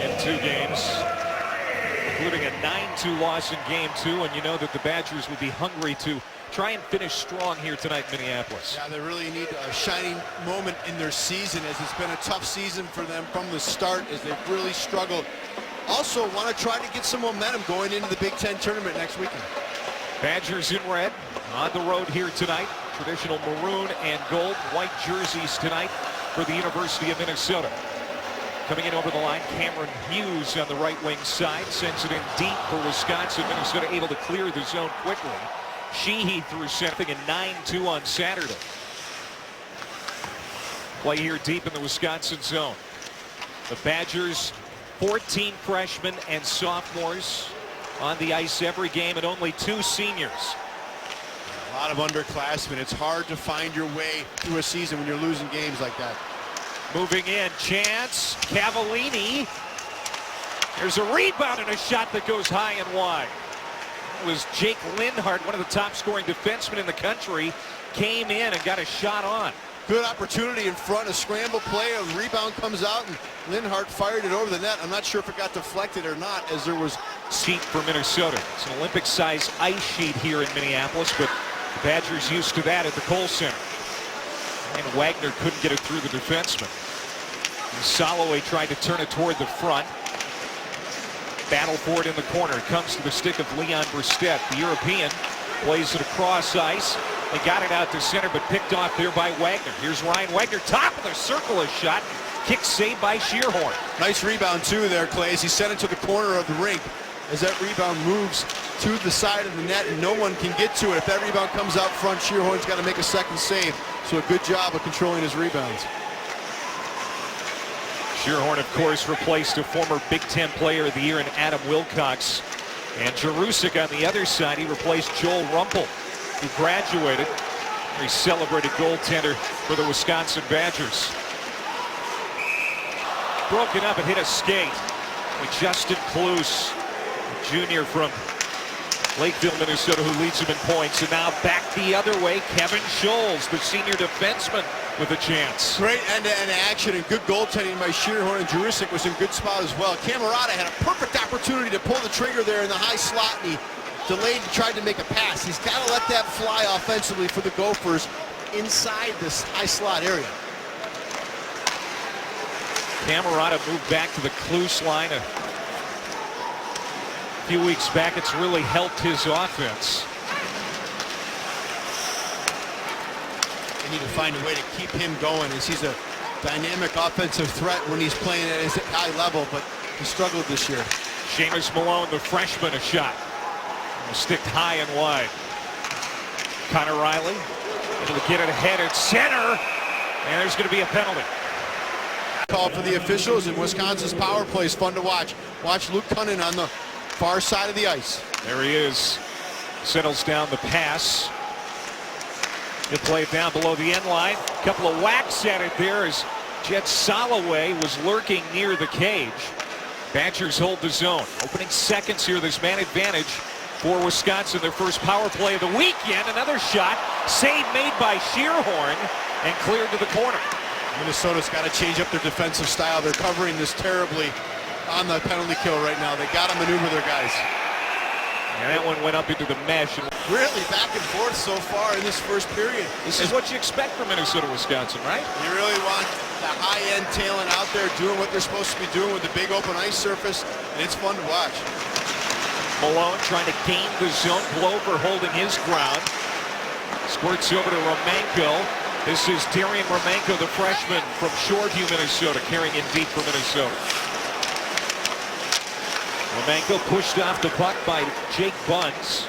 in 2 games, including a 9-2 loss in game 2, and you know that the Badgers would be hungry to try and finish strong here tonight in Minneapolis. Yeah, they really need a shining moment in their season, as it's been a tough season for them from the start, as they've really struggled. Also want to try to get some momentum going into the Big Ten tournament next weekend. Badgers in red on the road here tonight. Traditional maroon and gold white jerseys tonight for the University of Minnesota. Coming in over the line, Cameron Hughes on the right wing side, sends it in deep for Wisconsin. Minnesota able to clear the zone quickly. Sheehy threw something in 9-2 on Saturday. Play here deep in the Wisconsin zone. The Badgers, 14 freshmen and sophomores on the ice every game, and only 2 seniors. A lot of underclassmen. It's hard to find your way through a season when you're losing games like that. Moving in, chance, Cavallini. There's a rebound and a shot that goes high and wide. It was Jake Linhart, one of the top scoring defensemen in the country, came in and got a shot on. Good opportunity in front, a scramble play, a rebound comes out, and Linhart fired it over the net. I'm not sure if it got deflected or not, as there was seat for Minnesota. It's an Olympic-size ice sheet here in Minneapolis, but the Badgers used to that at the Kohl Center. And Wagner couldn't get it through the defenseman. And Soloway tried to turn it toward the front. Battle for it in the corner. It comes to the stick of Leon Bristet. The European plays it across ice. They got it out to center, but picked off there by Wagner. Here's Ryan Wagner, top of the circle, a shot. Kick saved by Shearhorn. Nice rebound too there, Clay, as he sent it to the corner of the rink. As that rebound moves to the side of the net and no one can get to it. If that rebound comes out front, Shearhorn's got to make a second save. So a good job of controlling his rebounds. Shearhorn, of course, replaced a former Big Ten Player of the Year in Adam Wilcox. And Jerusik on the other side, he replaced Joel Rumpel, who graduated. He celebrated goaltender for the Wisconsin Badgers. Broken up and hit a skate with Justin Kluse, a junior from Lakeville, Minnesota, who leads him in points. And now back the other way, Kevin Scholes, the senior defenseman, with a chance. Great end-to-end action and good goaltending by Shearhorn, and Jerusik was in good spot as well. Camerata had a perfect opportunity to pull the trigger there in the high slot, and he delayed and tried to make a pass. He's got to let that fly offensively for the Gophers inside this high slot area. Camerata moved back to the Kluse line a few weeks back. It's really helped his offense. They need to find a way to keep him going, as he's a dynamic offensive threat when he's playing at his high level, but he struggled this year. Seamus Malone, the freshman, a shot. Sticked high and wide. Connor Riley able to get it ahead at center, and there's going to be a penalty. Call for the officials, and Wisconsin's power play is fun to watch. Watch Luke Cunnin on the far side of the ice. There he is. Settles down the pass. He'll play it down below the end line. A couple of whacks at it there as Jet Soloway was lurking near the cage. Badgers hold the zone. Opening seconds here, this man advantage for Wisconsin. Their first power play of the weekend. Another shot. Save made by Shearhorn and cleared to the corner. Minnesota's got to change up their defensive style. They're covering this terribly on the penalty kill right now. They got to maneuver their guys. And that one went up into the mesh. Really back and forth so far in this first period. This is what you expect from Minnesota, Wisconsin, right? You really want the high-end talent out there doing what they're supposed to be doing with the big open ice surface, and it's fun to watch. Malone trying to gain the zone. Glover holding his ground. Squirts over to Romanko. This is Darian Romanko, the freshman from Shoreview, Minnesota, carrying in deep for Minnesota. Romanko pushed off the puck by Jake Buns.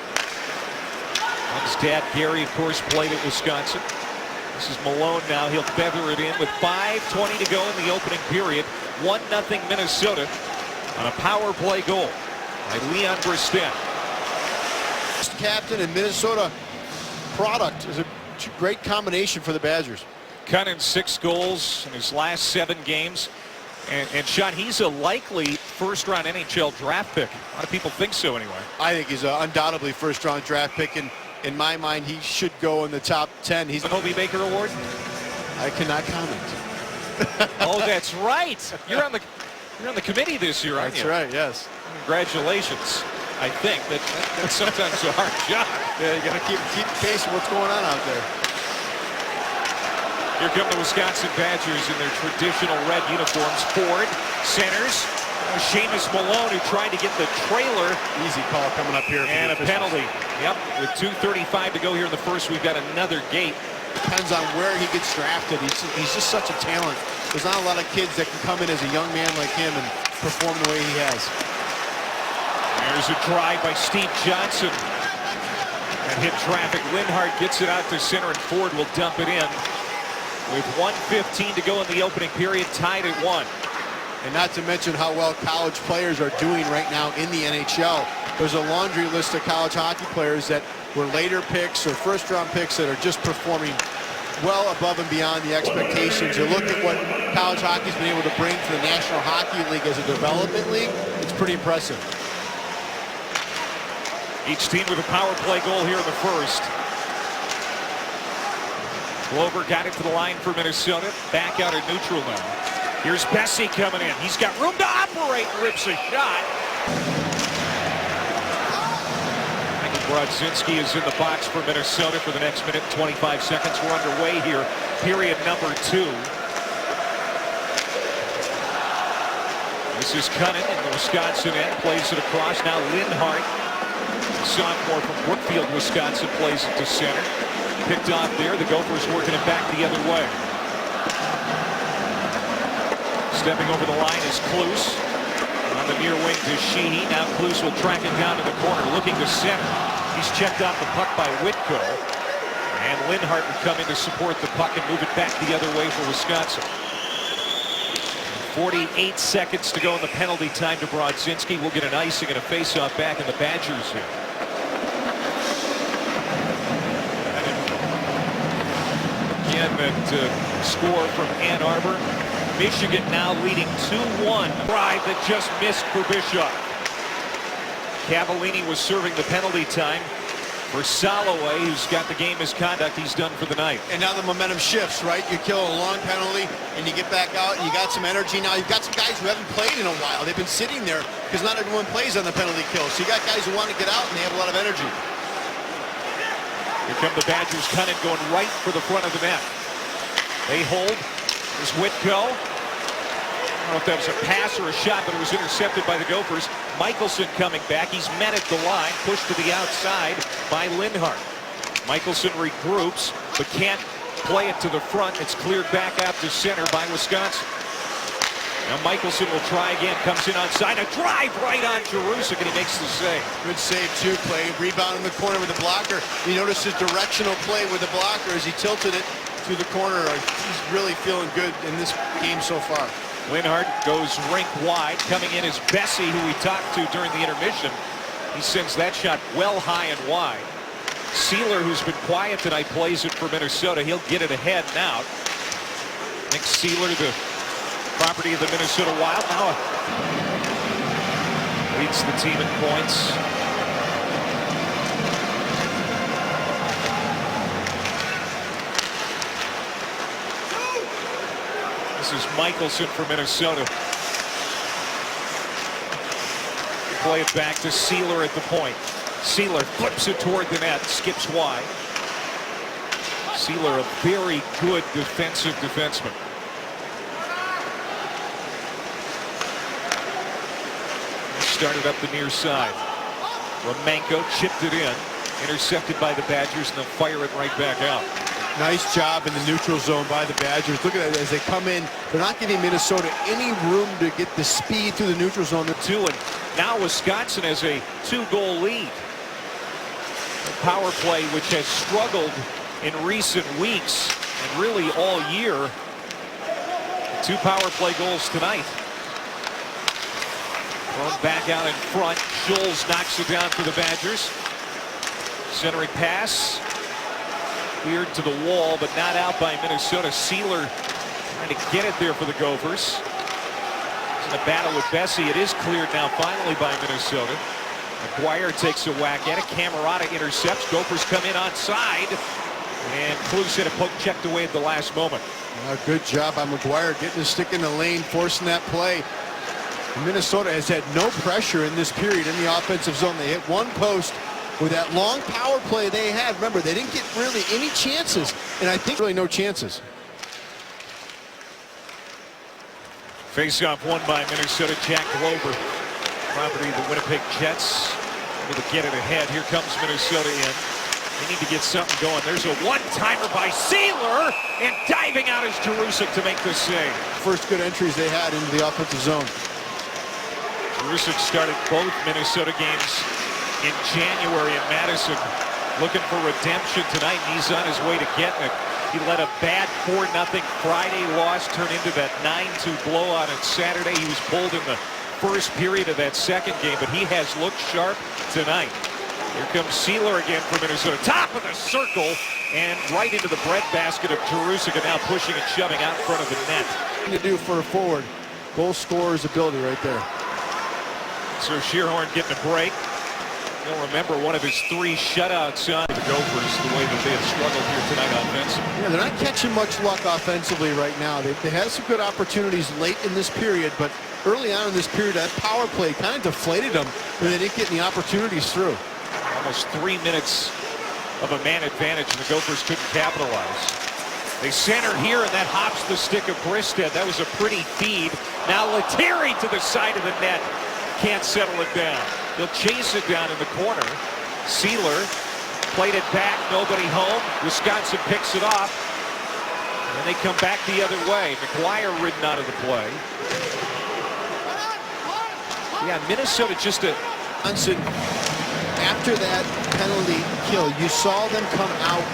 His dad, Gary, of course, played at Wisconsin. This is Malone now. He'll feather it in with 5:20 to go in the opening period. 1-0 Minnesota on a power play goal by Leon Bristet. Captain and Minnesota product is a great combination for the Badgers. Cunnin 6 goals in his last 7 games. And Sean, he's a likely first-round NHL draft pick. A lot of people think so anyway. I think he's undoubtedly first-round draft pick, and in my mind, he should go in the top 10. He's the Hobey Baker Award? I cannot comment. Oh, that's right. You're on the committee this year, aren't That's you? right, yes. Congratulations. I think that's sometimes a hard job. Yeah, you got to keep pace with what's going on out there. Here come the Wisconsin Badgers in their traditional red uniforms. Ford centers. Seamus Malone, who tried to get the trailer. Easy call coming up here. And a penalty. Yep, with 2:35 to go here in the first, we've got another gate. Depends on where he gets drafted. He's just such a talent. There's not a lot of kids that can come in as a young man like him and perform the way he has. There's a drive by Steve Johnson. And hit traffic. Linhart gets it out to center, and Ford will dump it in. With 1:15 to go in the opening period, tied at 1. And not to mention how well college players are doing right now in the NHL. There's a laundry list of college hockey players that were later picks or first-round picks that are just performing well above and beyond the expectations. You look at what college hockey's been able to bring to the National Hockey League as a development league, it's pretty impressive. Each team with a power play goal here in the first. Glover got it to the line for Minnesota. Back out at neutral now. Here's Bessie coming in. He's got room to operate. Rips a shot. Michael Brodzinski is in the box for Minnesota for the next minute and 25 seconds. We're underway here. Period number 2. This is Cunnin in the Wisconsin end. Plays it across. Now Linhart, sophomore from Brookfield, Wisconsin, plays it to center. Picked off there. The Gophers working it back the other way. Stepping over the line is Klus. On the near wing to Sheehy. Now Klus will track it down to the corner, looking to center. He's checked off the puck by Whitko. And Linhart will come in to support the puck and move it back the other way for Wisconsin. 48 seconds to go in the penalty time to Brodzinski. We'll get an icing and a face-off back in the Badgers here. Again, that score from Ann Arbor. Michigan now leading 2-1. Drive that just missed for Bischoff. Cavallini was serving the penalty time for Soloway, who's got the game misconduct. He's done for the night. And now the momentum shifts, right? You kill a long penalty and you get back out and you got some energy. Now you've got some guys who haven't played in a while. They've been sitting there because not everyone plays on the penalty kill. So you got guys who want to get out and they have a lot of energy. Here come the Badgers. Cunnin going right for the front of the net. They hold. There's Whitko. I don't know if that was a pass or a shot, but it was intercepted by the Gophers. Michelson coming back. He's met at the line, pushed to the outside by Linhart. Michelson regroups, but can't play it to the front. It's cleared back out to center by Wisconsin. Now Michelson will try again. Comes in onside. A drive right on Jerusik, and he makes the save. Good save, too, Clay. Rebound in the corner with the blocker. You notice his directional play with the blocker as he tilted it to the corner. He's really feeling good in this game so far. Linhart goes rink wide. Coming in is Bessie, who we talked to during the intermission. He sends that shot well high and wide. Sealer, who's been quiet tonight, plays it for Minnesota. He'll get it ahead now. Nick Sealer, the property of the Minnesota Wild, now leads the team in points. This is Michelson for Minnesota. Play it back to Sealer at the point. Sealer flips it toward the net, skips wide. Sealer, a very good defensive defenseman. Started up the near side. Romanko chipped it in. Intercepted by the Badgers, and they'll fire it right back out. Nice job in the neutral zone by the Badgers. Look at that as they come in. They're not giving Minnesota any room to get the speed through the neutral zone. And now Wisconsin has a 2-goal lead. A power play which has struggled in recent weeks and really all year. 2 power play goals tonight. Thrown back out in front. Schulz knocks it down for the Badgers. Centering pass. Cleared to the wall, but not out by Minnesota. Sealer trying to get it there for the Gophers. In a battle with Bessie, it is cleared now finally by Minnesota. McGuire takes a whack at it. Camerata intercepts. Gophers come in onside. And Klus had a poke checked away at the last moment. Good job by McGuire getting the stick in the lane, forcing that play. Minnesota has had no pressure in this period in the offensive zone. They hit one post with that long power play they had. Remember, they didn't get really any chances, and I think really no chances. Face-off won by Minnesota. Jack Glover, property of the Winnipeg Jets, able to get it ahead. Here comes Minnesota in. They need to get something going. There's a one-timer by Sealer, and diving out is Jerusik to make the save. First good entries they had into the offensive zone. Jerusik started both Minnesota games in January in Madison, looking for redemption tonight, and he's on his way to getting it. He let a bad 4-0 Friday loss turn into that 9-2 blowout on Saturday. He was pulled in the first period of that second game, but he has looked sharp tonight. Here comes Sealer again for Minnesota. Top of the circle and right into the breadbasket of Jerusik, and now pushing and shoving out in front of the net. To do for a forward. Goal scorer's ability right there. So Shearhorn getting a break. You'll remember one of his 3 shutouts on the Gophers, the way that they have struggled here tonight offensively. Yeah, they're not catching much luck offensively right now. They had some good opportunities late in this period, but early on in this period, that power play kind of deflated them, and they didn't get any opportunities through. Almost 3 minutes of a man advantage, and the Gophers couldn't capitalize. They center here, and that hops the stick of Bristead. That was a pretty feed. Now Lettieri to the side of the net. Can't settle it down. They'll chase it down in the corner. Sealer played it back, nobody home. Wisconsin picks it off, and they come back the other way. McGuire ridden out of the play. Yeah, Minnesota just a... After that penalty kill, you saw them come out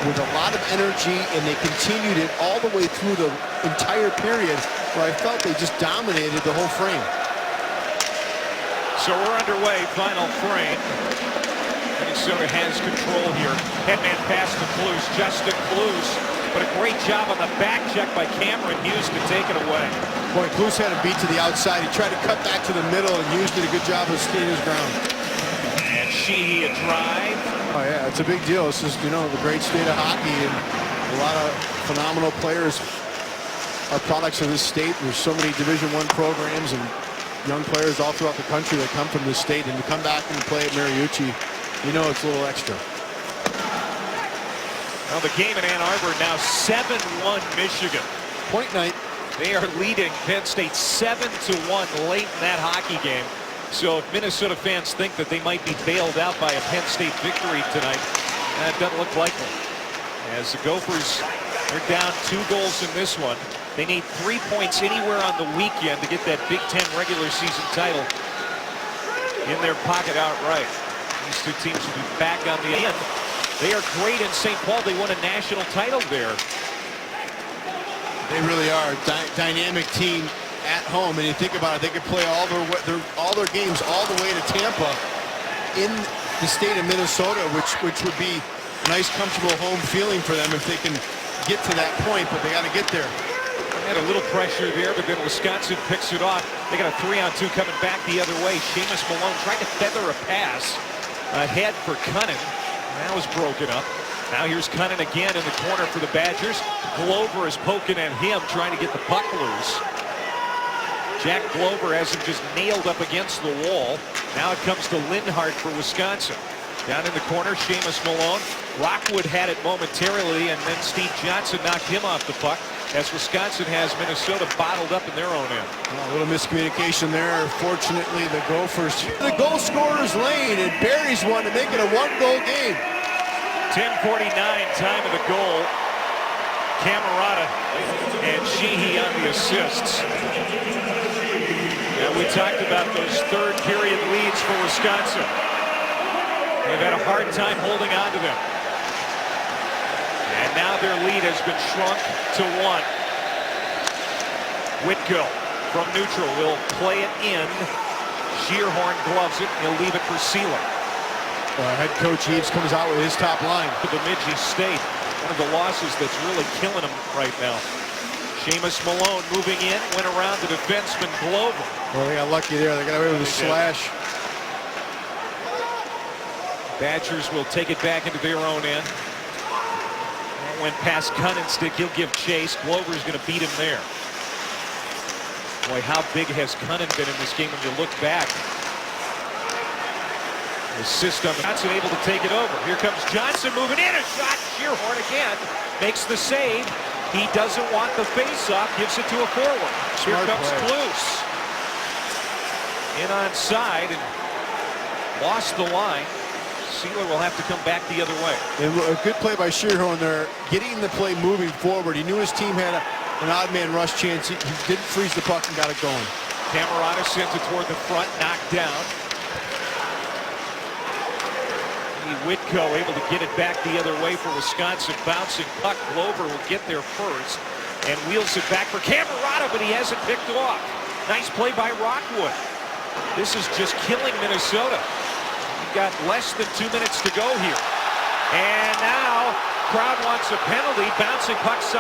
with a lot of energy, and they continued it all the way through the entire period, where I felt they just dominated the whole frame. So we're underway, final frame. Minnesota has control here. Headman pass to Kluse, Justin Kluse, but a great job on the back check by Cameron Hughes to take it away. Boy, Kluse had a beat to the outside. He tried to cut back to the middle, and Hughes did a good job of staying his ground. And Sheehy a drive. Oh yeah, it's a big deal. This is, the great state of hockey, and a lot of phenomenal players are products of this state. There's so many Division I programs and young players all throughout the country that come from this state, and to come back and play at Mariucci, it's a little extra. Well, the game in Ann Arbor now 7-1 Michigan. Point night. They are leading Penn State 7-1 late in that hockey game. So if Minnesota fans think that they might be bailed out by a Penn State victory tonight, that doesn't look likely. As the Gophers are down 2 goals in this one. They need 3 points anywhere on the weekend to get that Big Ten regular season title in their pocket outright. These 2 teams will be back on the end. They are great in St. Paul. They won a national title there. They really are a dynamic team at home, and you think about it, they could play all their games all the way to Tampa in the state of Minnesota, which would be a nice, comfortable home feeling for them if they can get to that point, but they got to get there. Had a little pressure there, but then Wisconsin picks it off. They got a 3-on-2 coming back the other way. Seamus Malone tried to feather a pass ahead for Cunnin. That was broken up. Now here's Cunnin again in the corner for the Badgers. Glover is poking at him, trying to get the puck loose. Jack Glover has him just nailed up against the wall. Now it comes to Lindhart for Wisconsin. Down in the corner, Seamus Malone. Rockwood had it momentarily, and then Steve Johnson knocked him off the puck, as Wisconsin has Minnesota bottled up in their own end. A little miscommunication there. Fortunately, the Gophers, the goal scorer's lane, and buries one to make it a 1-goal game. 10:49, time of the goal. Camerata and Sheehy on the assists. Now we talked about those third period leads for Wisconsin. They've had a hard time holding on to them. And now their lead has been shrunk to 1. Whitgill from neutral will play it in. Shearhorn gloves it. He'll leave it for Sealer. Head coach Eaves comes out with his top line. To Bemidji State. One of the losses that's really killing him right now. Seamus Malone moving in, went around the defenseman Glover. Well, they got lucky there. They got away with a slash. Badgers will take it back into their own end. went past Cunning's stick. He'll give chase. Glover's going to beat him there. Boy, how big has Cunning been in this game when you look back? Assist on Johnson, able to take it over. Here comes Johnson moving in. A shot. Shearhorn again makes the save. He doesn't want the face-off. Gives it to a forward. Here comes Kluse. In onside and lost the line. Sealer will have to come back the other way. And a good play by Shearhorn there, getting the play moving forward. He knew his team had an odd man rush chance. He didn't freeze the puck and got it going. Camerata sends it toward the front, knocked down. Whitco able to get it back the other way for Wisconsin. Bouncing puck. Glover will get there first and wheels it back for Camerata, but he hasn't picked off. Nice play by Rockwood. This is just killing Minnesota. We've got less than 2 minutes to go here. And now crowd wants a penalty. Bouncing puck side.